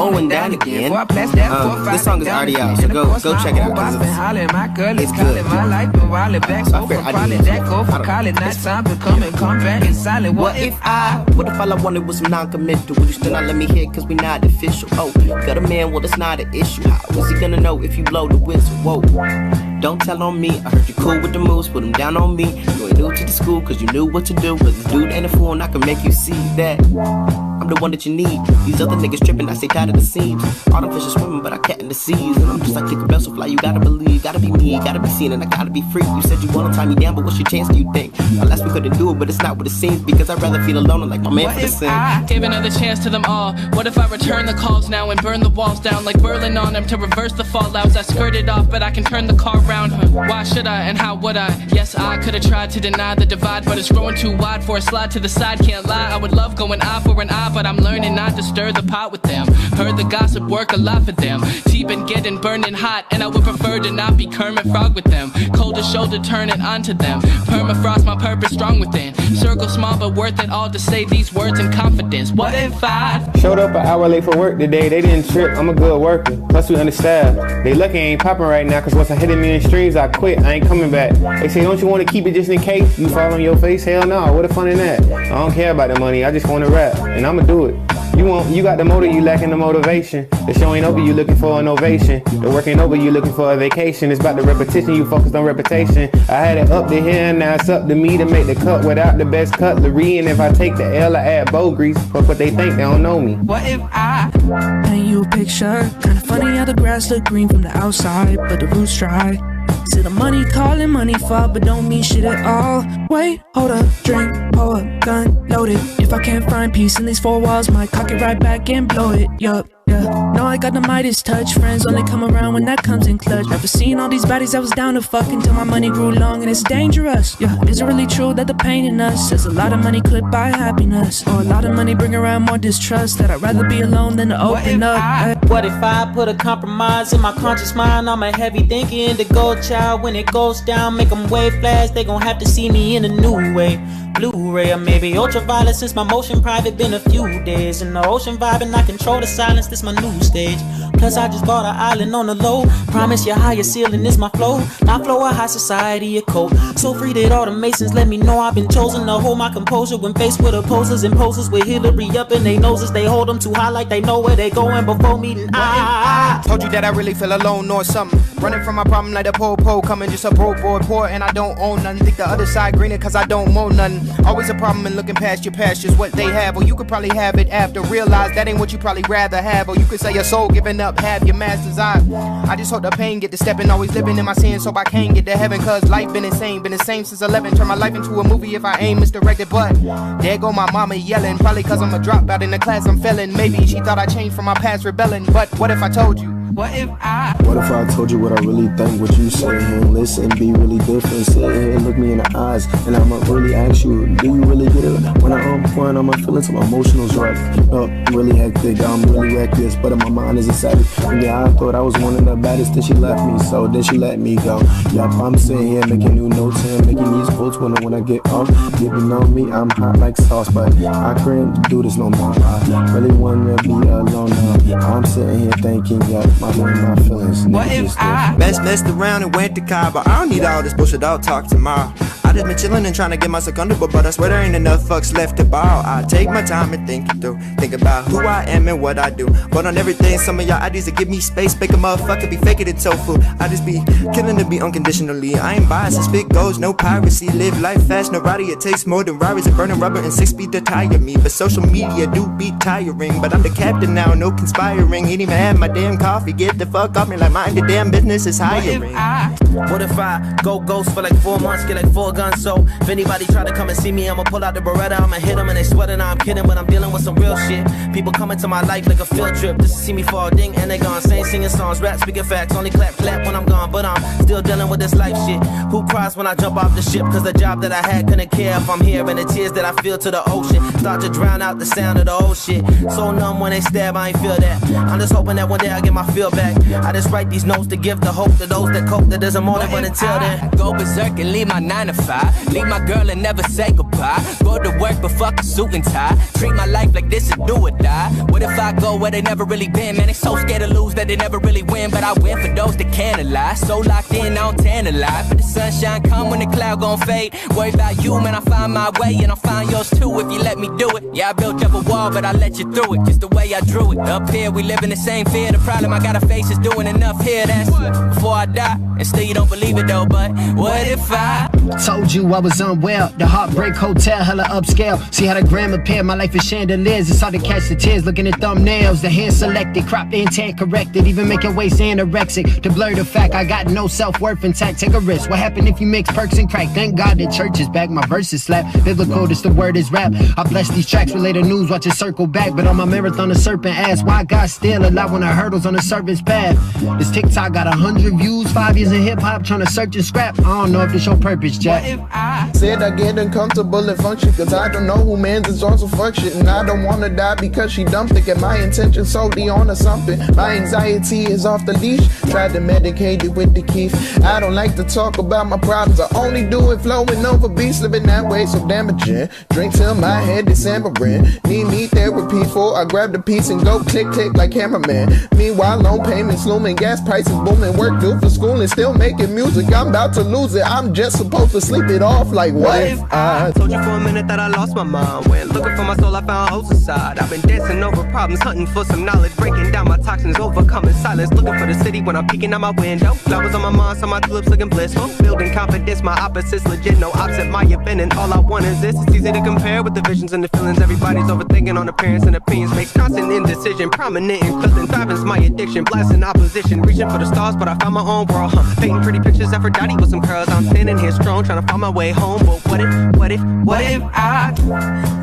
going down again. This song is already out, so go check it out. It's good. What if all I wanted was some non-committal? Would you still not let me hit cause we not official? Oh, got a man, well that's not an issue. How was he gonna know if you blow the whistle? Whoa, don't tell on me. I heard you cool with the moves, put them down on me. You ain't new to the school cause you knew what to do. But this dude ain't a fool and I can make you see that I'm the one that you need. These other niggas tripping, I stay tired of the seams. All the fish are swimming, but I cat in the seas. And I'm just like a vessel fly, you gotta believe. Gotta be me, gotta be seen, and I gotta be free. You said you wanna tie me down, but what's your chance do you think? Unless we couldn't do it, but it's not what it seems. Because I'd rather feel alone and like my man for the sin. Gave another chance to them all. What if I return the calls now and burn the walls down like Berlin on them to reverse the fallouts? I skirted off, but I can turn the car around. Why should I and how would I? Yes, I could've tried to deny the divide, but it's growing too wide for a slide to the side. Can't lie, I would love going eye for an eye, but I'm learning not to stir the pot with them. Heard the gossip work a lot for them. Tea been getting burning hot, and I would prefer to not be Kermit Frog with them. Cold as shoulder turning onto them. Permafrost, my purpose strong within. Circle small but worth it all to say these words in confidence. What if I showed up an hour late for work today? They didn't trip, I'm a good worker. Plus we understaffed. They lucky I ain't popping right now, cause once I hit a million streams, I quit, I ain't coming back. They say, don't you want to keep it just in case you fall on your face? Hell no, what the fun in that? I don't care about the money, I just want to rap, and I'ma do it. You got the motive, you lacking the motivation. The show ain't over, you looking for an ovation. The work ain't over, you looking for a vacation. It's about the repetition, you focused on reputation. I had it up to here, now it's up to me to make the cut without the best cutlery. And if I take the L, I add bow grease. Fuck what they think, they don't know me. What if I paint you a picture? Kinda funny how the grass look green from the outside, but the roots dry. See the money calling, money fall, but don't mean shit at all. Wait, hold up, drink, pour a gun, loaded. If I can't find peace in these four walls, might cock it right back and blow it. Yup, yeah. No, I got the Midas touch. Friends only come around when that comes in clutch. Never seen all these baddies I was down to fuck until my money grew long and it's dangerous. Yeah, is it really true that the pain in us says a lot of money could buy happiness? Or a lot of money bring around more distrust, that I'd rather be alone than to open up. What if I put a compromise in my conscious mind? I'm a heavy thinking indigo child. When it goes down, make them wave flash. They gon' have to see me in a new way. Blu-ray or maybe ultraviolet, since my motion private been a few days in the ocean vibing. I control the silence, this my new stage. Plus I just bought an island on the low. Promise your higher ceiling is my flow. Not flow a high society a code. So free that all the masons let me know I've been chosen to hold my composure when faced with opposers and posers with Hillary up in their noses. They hold them too high like they know where they going before meeting. I told you that I really feel alone or something. Running from my problem like a po-po coming, just a broke boy poor and I don't own nothing. Think the other side greener cause I don't mow nothing. Always a problem in looking past your pastures, what they have. Or you could probably have it after. Realize that ain't what you probably rather have. Or you could say your soul giving up, have your master's eye. I just hope the pain get to stepping. Always living in my sins so I can't get to heaven. Cause life been insane, been the same since 11. Turn my life into a movie if I ain't misdirected. But there go my mama yelling. Probably cause I'm a dropout in the class I'm failing. Maybe she thought I changed from my past rebelling. But what if I told you? What if I told you what I really think? What you say here, listen, be really different. Sit here and look me in the eyes, and I'ma really ask you, do you really get it? When I'm pouring on my feelings, my emotionals right up, really hectic, I'm really reckless, but in my mind is a savage. And yeah, I thought I was one of the baddest, then she left me, so then she let me go. Yup, I'm sitting here making new notes and making these quotes when I get off. Giving on me, I'm hot like sauce, but I couldn't do this no more. I really wanna be alone now. I'm sitting here thinking, yeah, my feelings. What if I messed around and went to Cabo? I don't need all this bullshit, I'll talk tomorrow. I just been chillin' and trying to get myself comfortable, but I swear there ain't enough fucks left to borrow. I take my time and think it through, think about who I am and what I do. But on everything, some of y'all ideas that give me space, make a motherfucker be faking it tofu. I just be killing to be unconditionally. I ain't biased, and spit goes, no piracy. Live life fast, no rowdy, it takes more than Rarries and burning rubber and 6 feet to tire me. But social media do be tiring, but I'm the captain now, no conspiring. Ain't even had my damn coffee, get the fuck off me like mind the damn business is hiring. What if I go ghost for like 4 months, get like 4 guns? So if anybody try to come and see me, I'ma pull out the Beretta, I'ma hit them and they sweating. I'm kidding, but I'm dealing with some real shit. People come into my life like a field trip just to see me fall ding, and they gone sing, singing songs, rap, speaking facts, only clap when I'm gone. But I'm still dealing with this life shit. Who cries when I jump off the ship? Cause the job that I had couldn't care if I'm here, and the tears that I feel to the ocean start to drown out the sound of the old shit. So numb when they stab, I ain't feel that. I'm just hoping that one day I get my feel back. I just write these notes to give the hope to those that cope, that there's a the morning, but until then, go berserk and leave my 9 to 5. Leave my girl and never say goodbye. Go to work but fuck a suit and tie. Treat my life like this is do or die. What if I go where they never really been? Man, they so scared to lose that they never really win. But I win for those that can't lie. So locked in, I don't tantalize. But the sunshine come when the cloud gon' fade. Worry about you, man, I find my way. And I'll find yours too if you let me do it. Yeah, I built up a wall, but I let you through it. Just the way I drew it. Up here, we live in the same fear. The problem I gotta face is doing enough here. That's before I die. And still you don't believe it though, but what if I told you I was unwell? The Heartbreak Hotel, hella upscale. See how the gram appear, my life is chandeliers. It's hard to catch the tears, looking at thumbnails. The hand selected, cropped the intent corrected. Even making waist anorexic to blur the fact I got no self-worth intact. Take a risk, what happened if you mix perks and crack? Thank God the church is back, my verses slap. Biblical, this the word is rap. I bless these tracks with later news, watch it circle back. But on my marathon, the serpent asked why God still alive when the hurdles on the serpent's path. This TikTok got 100 views, 5 years in hip-hop, trying to search and scrap. I don't know if this your purpose, Jack. Said I get uncomfortable and function, cause I don't know who mans is also function. And I don't wanna die because she dumped it. And my intention solely on or something. My anxiety is off the leash. Tried to medicate it with the keef. I don't like to talk about my problems. I only do it flowing over beats, living that way so damaging. Drink till my head is hammering. Need therapy for I grab the piece and go click click like cameraman. Meanwhile, loan payments looming, gas prices booming, work due for school and still making music. I'm about to lose it. I'm just supposed to sleep it off. Like what if I told you for a minute that I lost my mind? Went looking for my soul, I found holes inside. I've been dancing over problems, hunting for some knowledge, breaking down my toxins, overcoming silence. Looking for the city when I'm peeking out my window. Flowers on my mind, so my tulips looking blissful. Building confidence, my opposites legit, no opposite my opinion. All I want is this. It's easy to compare with the visions and the feelings. Everybody's overthinking on appearance and opinions. Makes constant indecision, prominent in clothing. Driving's my addiction, blasting opposition. Reaching for the stars, but I found my own world. Painting pretty pictures, Aphrodite with some curls. I'm standing here strong, trying to find my way home. But what if I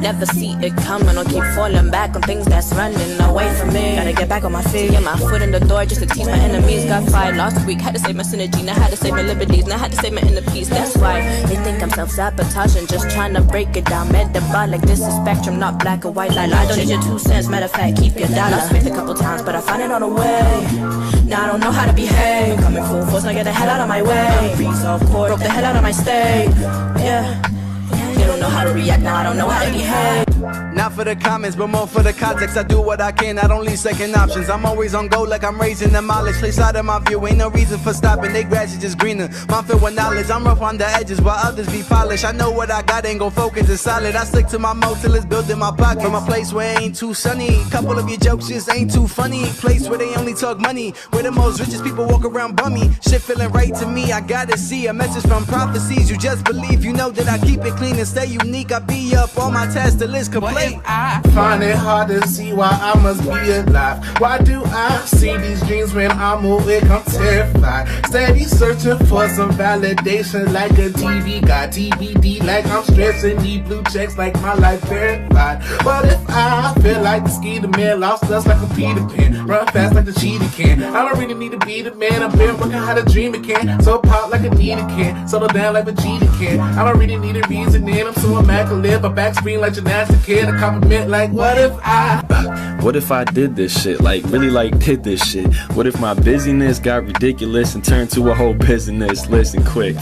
never see it coming or keep falling back on things that's running away from me? Gotta get back on my feet, get my foot in the door just to tease my enemies. Got fired last week, had to save my synergy, now had to save my liberties, now had to save my inner peace. That's why they think I'm self-sabotaging, just trying to break it down. Metabolic, this is spectrum, not black or white. Like I don't need your 2 cents, matter of fact, keep your dollar. Lost faith a couple times, but I find it on the way. Now I don't know how to behave. Coming full force, now get the hell out of my way. Freeze off court, broke the hell out of my state. Yeah. They don't know how to react, now I don't know how to behave. Not for the comments, but more for the context. I do what I can, I don't leave second options. I'm always on go like I'm raising the mileage. Place out of my view, ain't no reason for stopping. They grass is just greener. Mine filled with knowledge, I'm rough on the edges while others be polished. I know what I got, ain't gon' focus, it's solid. I stick to my mode till it's built in my pocket. From a place where it ain't too sunny. Couple of your jokes just ain't too funny. Place where they only talk money. Where the most richest people walk around bummy. Shit feeling right to me, I gotta see a message from prophecies. You just believe, you know that I keep it clean and stay unique. I be up on my test, the list complete. I find it hard to see why I must be alive. Why do I see these dreams when I'm awake? I'm terrified. Steady searching for some validation like a TV guy. TBD like I'm stressing. Need blue checks like my life verified. What if I feel like the skeeter man lost us like a Peter Pan? Run fast like the cheetah can. I don't really need to be the man. I've been working how to dream again. So pop like a Nita can. Settle down like Vegeta can. I don't really need a reason in. I'm so immaculate. My back screen like gymnastic kid. A compliment like what if I did this shit, like really like did this shit? What if my busyness got ridiculous and turned to a whole business? Listen quick,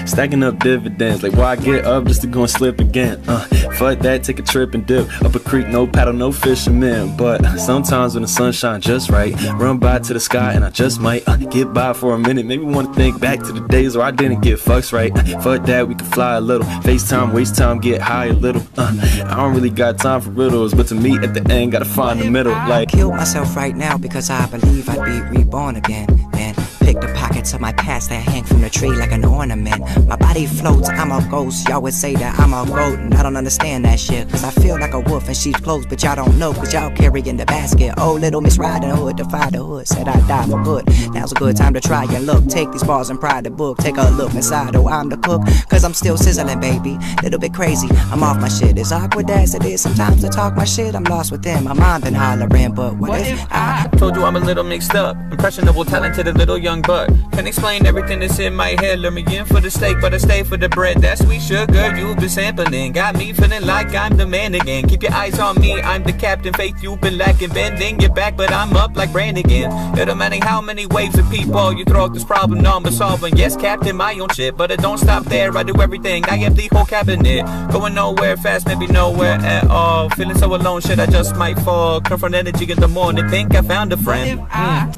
stacking up dividends, like why I get up just to go and slip again? Fuck that, take a trip and dip up a creek, no paddle, no fishermen. But sometimes when the sun shines just right, run by to the sky and I just might get by for a minute. Maybe want to think back to the days where I didn't get fucks right. Fuck that, we can fly a little, FaceTime, waste time, get high a little. I don't really got time for riddles, but to me at the end gotta find the middle. Like kill myself right now because I believe I'd be reborn again. Then pick the pockets of my past that hang from the tree like an ornament. My body floats, I'm a ghost. Y'all would say that I'm a goat, and I don't understand that shit. Cause I feel like a wolf in sheep's clothes, but y'all don't know, cause y'all carrying the basket. Oh, little Miss Riding Hood, defy the hood, said I'd die for good. Now's a good time to try your luck. Take these bars and pry the book. Take a look inside, oh, I'm the cook. Cause I'm still sizzling, baby. Little bit crazy, I'm off my shit. As awkward as it is sometimes to talk my shit, I'm lost within. My mind been hollering, but what if I told you I'm a little mixed up, impressionable, talented, a little young. young buck. Can't explain everything that's in my head. Lure me in for the steak, but I stay for the bread. That sweet sugar you've been sampling got me feeling like I'm the man again. Keep your eyes on me, I'm the captain. Faith you've been lacking, bending your back, but I'm up like Brannigan. It don't matter how many waves of people you throw at this problem, I'm solving. Yes, captain, my own shit, but it don't stop there. I do everything, I am the whole cabinet. Going nowhere fast, maybe nowhere at all. Feeling so alone, shit, I just might fall. Come from energy in the morning, think I found a friend.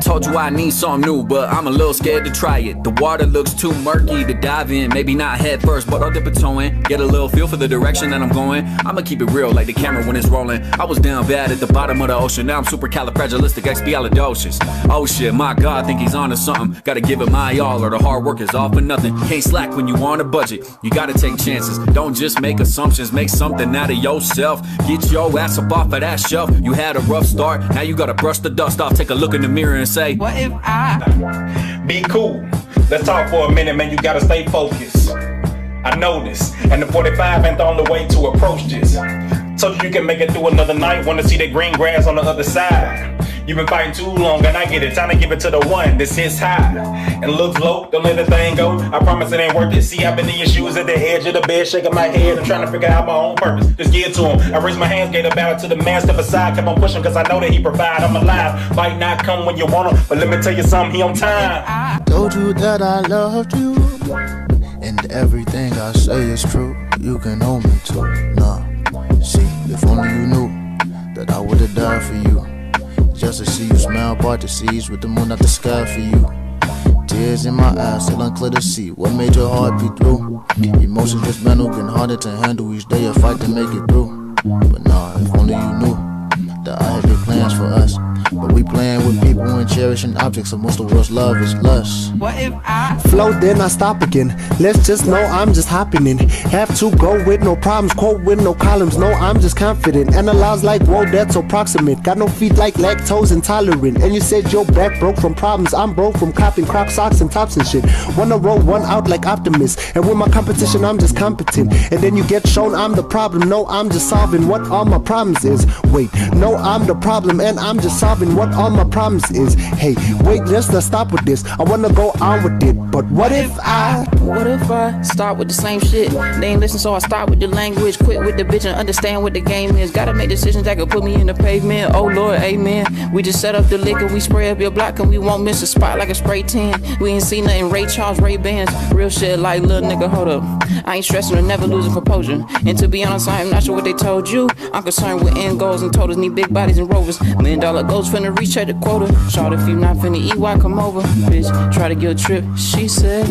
Told you I need something new, but I'm a little scared to try it. The water looks too murky to dive in. Maybe not head first, but I'll dip a toe in. Get a little feel for the direction that I'm going. I'ma keep it real like the camera when it's rolling. I was down bad at the bottom of the ocean. Now I'm supercalifragilisticexpialidocious. Oh shit, my God, think he's onto something. Gotta give it my all or the hard work is all for nothing. Can't slack when you on a budget. You gotta take chances. Don't just make assumptions. Make something out of yourself. Get your ass up off of that shelf. You had a rough start. Now you gotta brush the dust off. Take a look in the mirror and say, what if I be cool? Let's talk for a minute, man. You gotta stay focused. I know this, and the 45 ain't the only way to approach this. So that you can make it through another night. Wanna see that green grass on the other side. You've been fighting too long, and I get it. Time to give it to the one that sits high and looks low. Don't let the thing go. I promise it ain't worth it. See, I've been in your shoes at the edge of the bed, shaking my head and trying to figure out my own purpose. Just give it to him. I raise my hands, gave a battle to the man, step aside, kept on pushing, cause I know that he provide. I'm alive. Might not come when you want him, but let me tell you something, he on time. Told you that I loved you, and everything I say is true. You can hold me too. Nah, see, if only you knew that I would've died for you. Just to see you smile, part the seas with the moon out the sky for you. Tears in my eyes, still unclear to see what made your heart beat through. Emotions just mental, getting harder to handle. Each day a fight to make it through. But nah, if only you knew that I had big plans for us. But we playing with people and cherishing objects, so most of the world's love is lust. What if I float, then I stop again? Let's just know I'm just hopping in. Have to go with no problems, quote with no columns. No, I'm just confident. Analyze like, whoa, that's so proximate. Got no feet like lactose intolerant. And you said your back broke from problems. I'm broke from copping Croc socks and tops and shit. Wanna roll one out like Optimus. And with my competition, I'm just competent. And then you get shown I'm the problem. No, I'm just solving what all my problems is. Wait, no, I'm the problem and I'm just solving what all my problems is. Hey, wait, let's stop with this. I wanna go on with it, but what if I start with the same shit? They ain't listen, so I start with the language. Quit with the bitch and understand what the game is. Gotta make decisions that could put me in the pavement. Oh Lord, amen. We just set up the liquor, we spray up your block, and we won't miss a spot like a spray tan. We ain't seen nothing Ray Charles, Ray Bans. Real shit like little nigga, hold up. I ain't stressing or never losing composure. And to be honest, I am not sure what they told you. I'm concerned with end goals and totals. Need big bodies and rovers. $1 million goals finna reach at the quota. Short if you not finna eat, why come over? Bitch, try to get a trip. She said,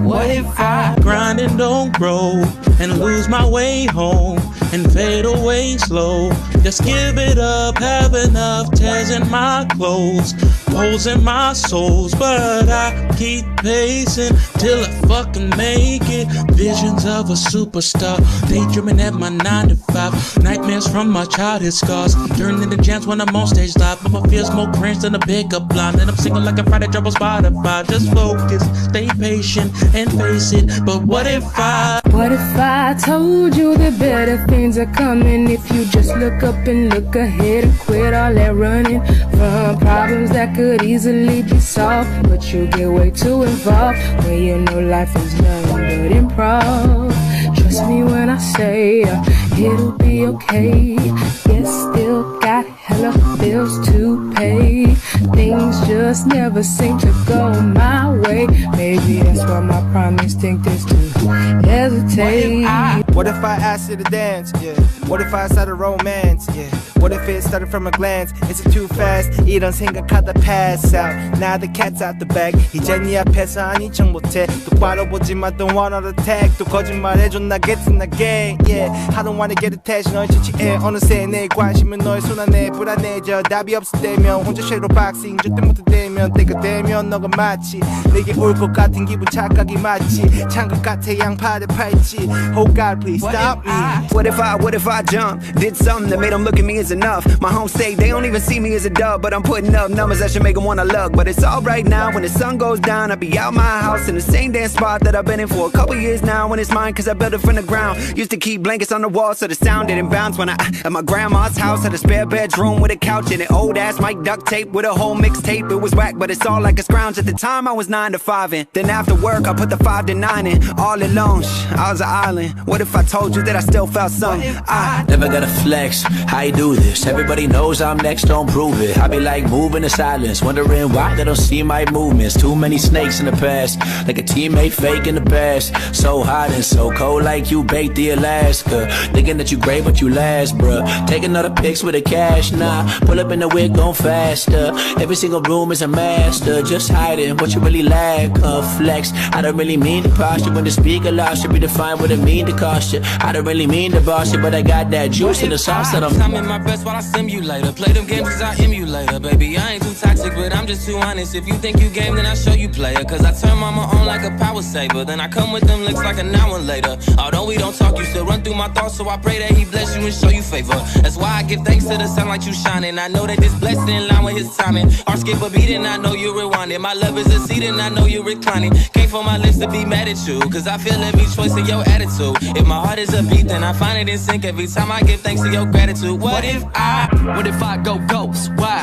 what if I grind and don't grow and lose my way home and fade away slow? Just give it up, have enough tears in my clothes, holes in my souls, but I keep pacing till I fucking make it. Visions of a superstar, daydreaming at my 9 to 5, nightmares from my childhood scars, turn into jams when I'm on stage live, but my feels more cringe than a pickup line, and I'm singing like a Friday drop on Spotify. Just focus, stay patient and face it. But what if I told you that better things are coming if you just look up and look ahead and quit all that running from problems that could easily be solved, but you get way too involved when you know life is nothing but improv. Trust me when I say it'll be okay. Yes, still got hella bills to pay. Things just never seem to go my way. Maybe that's why my prime instinct is to hesitate. What if I asked you to dance? Yeah. What if I started romance? Yeah. What if it started from a glance? Is it too fast? 이런 생각하다 pass out. Now the cat's out the bag. 이제 네 앞에서 아닌 척 못해. 똑바로 보지마, don't want to attack. 또 거짓말해줘, 나 getting again. Yeah, I don't wanna get attached. 널 취취해. 어느새 내 관심은 너의 손 안에 불안해져. 답이 없을 때면 혼자 섀도우 박싱. 절대 못해대면 때가 되면 너가 마치 내게 올 것 같은 기분 착각이 맞지. 창극 같아 양팔에 팔찌. Oh God, please stop me. What if I jump? Did something that made them look at me as enough. My home state, they don't even see me as a dub, but I'm putting up numbers that should make them wanna look. But it's all right now. When the sun goes down, I'll be out my house in the same damn spot that I've been in for a couple years now. When it's mine, cause I built it from the ground. Used to keep blankets on the wall so the sound didn't bounce. When I at my grandma's house, had a spare bedroom room with a couch and an old ass mic duct tape with a whole mixtape. It was whack, but it's all like a scrounge. At the time I was 9 to 5 in. Then after work I put the 5 to 9 in. All alone, I was an island. What if I told you that I still felt something? I never gotta flex, I do this. Everybody knows I'm next, don't prove it. I be like moving in silence, wondering why they don't see my movements. Too many snakes in the past, like a teammate fake in the past. So hot and so cold like you baked the Alaska. Thinking that you great but you last, bruh. Take another pics with the cash, nah. Pull up in the wig, going faster. Every single room is a master. Just hiding what you really lack of flex. I don't really mean to posture when the speaker loud should be defined what it mean to cost you. I don't really mean to boss you, but I got that juice in the sauce that I'm in my best while I simulate her. Play them games cause I emulate her. Baby, I ain't too toxic, but I'm just too honest. If you think you game, then I show you player. Cause I turn mama on like a power saver. Then I come with them licks like an hour later. Although we don't talk, you still run through my thoughts. So I pray that he bless you and show you favor. That's why I give thanks to the sun like you shining. I know that this blessing in line with his timing. Or skip a beat and I know you rewinding. My love is a seat and I know you reclining. Can't for my lips to be mad at you, cause I feel every choice of your attitude. If my heart is a beat, then I find it in sync every time I give thanks to your gratitude. What if I go ghost? Why?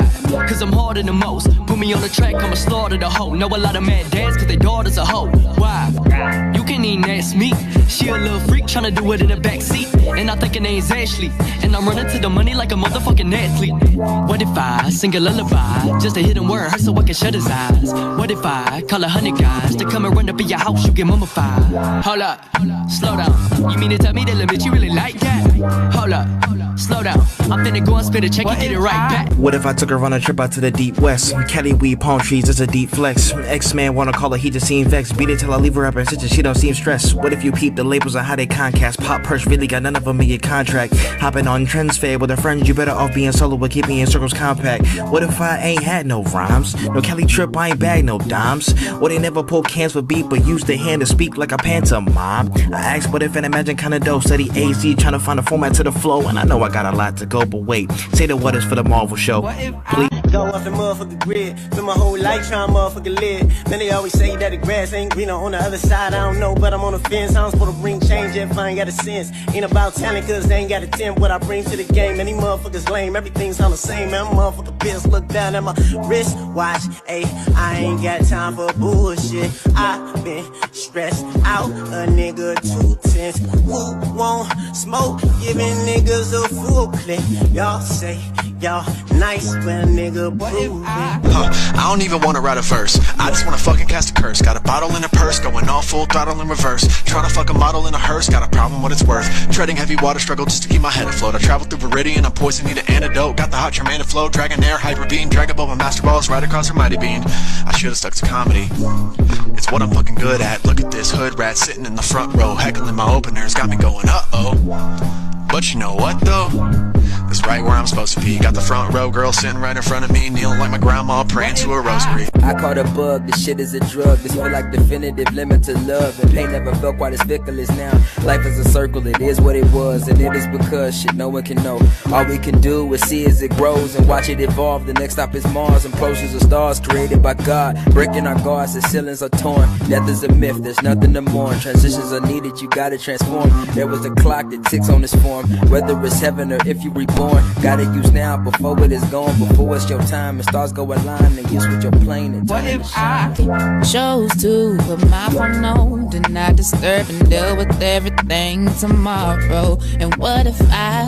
Cause I'm harder than most. Put me on the track, I'ma slaughter the hoe. Know a lot of mad dads cause their daughter's a hoe. Why? You can't even ask me. She a little freak tryna do it in the backseat. And I think her name's Ashley. And I'm running to the money like a motherfucking athlete. What if I sing a lullaby just to hit him where it hurts so I can shut his eyes? What if I call 100 guys to come and run up in your house, you get mummified? Hold up, slow down. You mean to tell me that little bitch you really like that? Hold up, slow down. I'm finna go and spit a check and get it right back. What if I took her on a trip out to the deep west? Cali weed, palm trees, it's a deep flex. X-Man wanna call her, he just seem vexed. Beat it till I leave her up and stitches, she don't seem stressed. What if you peep the labels on how they concast? Pop Perch really got none of them in your contract. Hopping on trends fair with her friends, you better off being solo but keeping your circles compact. What if I ain't had no rhymes? No Cali trip, I ain't bag no dimes. Or they never pull cans for beat but use their hand to speak like a pantomime. I asked what if and imagine kinda dope. Steady AZ trying to find a format to the flow. And I know I got a lot to go, but wait, say the what is for the Marvel show. Please. Go off the motherfucking grid. Spend my whole life trying to motherfucking live. Man, they always say that the grass ain't greener on the other side. I don't know, but I'm on the fence. I'm supposed to bring change if I ain't got a sense. Ain't about talent, cause they ain't got a 10. What I bring to the game, man, these motherfuckers lame. Everything's on the same, man. Motherfucker bitch, look down at my wrist watch. Ayy, I ain't got time for bullshit. I been stressed out, a nigga 2 tenths. Who won't smoke? Giving niggas a full clip. Y'all say y'all nice, but a nigga prove it. I don't even wanna write a verse. I just wanna fucking cast a curse. Got a bottle in a purse, going all full throttle in reverse. Trying to fuck a model in a hearse, got a problem what it's worth. Treading heavy water, struggle just to keep my head afloat. I travel through Viridian, I'm poison, need an antidote. Got the hot Tremanda flow, dragon air, hyper beam. Drag above my master balls, right across her mighty beam. I should've stuck to comedy. It's what I'm fucking good at. Look at this hood rat sitting in the front row, heckling my openers, got me going uh-oh. But you know what though? It's right where I'm supposed to be. Got the front row girl sitting right in front of me, kneeling like my grandma praying to a rosary. I caught a bug, this shit is a drug. This feel like definitive limit to love. And pain never felt quite as fickle as now. Life is a circle, it is what it was. And it is because shit no one can know. All we can do is see as it grows and watch it evolve. The next stop is Mars, approaches of stars created by God. Breaking our guards, the ceilings are torn. Death is a myth, there's nothing to mourn. Transitions are needed, you gotta transform. There was a clock that ticks on this form. Whether it's heaven or if you reborn, gotta use now before it is gone. Before it's your time and stars go align and you switch your plane and time to shine. Chose to put my phone on, do not disturb and deal with everything tomorrow. And what if I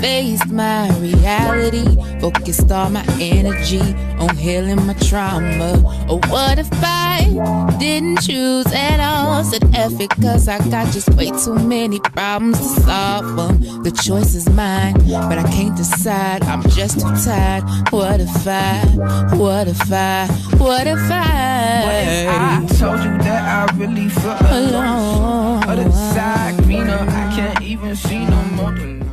faced my reality, focused all my energy on healing my trauma? Or what if I didn't choose at all, said F it cause I got just way too many problems to solve them. The choice is mine, but I can't decide, I'm just too tired. What if I told you that I really feel alone? Other side greener, I can't even see no more than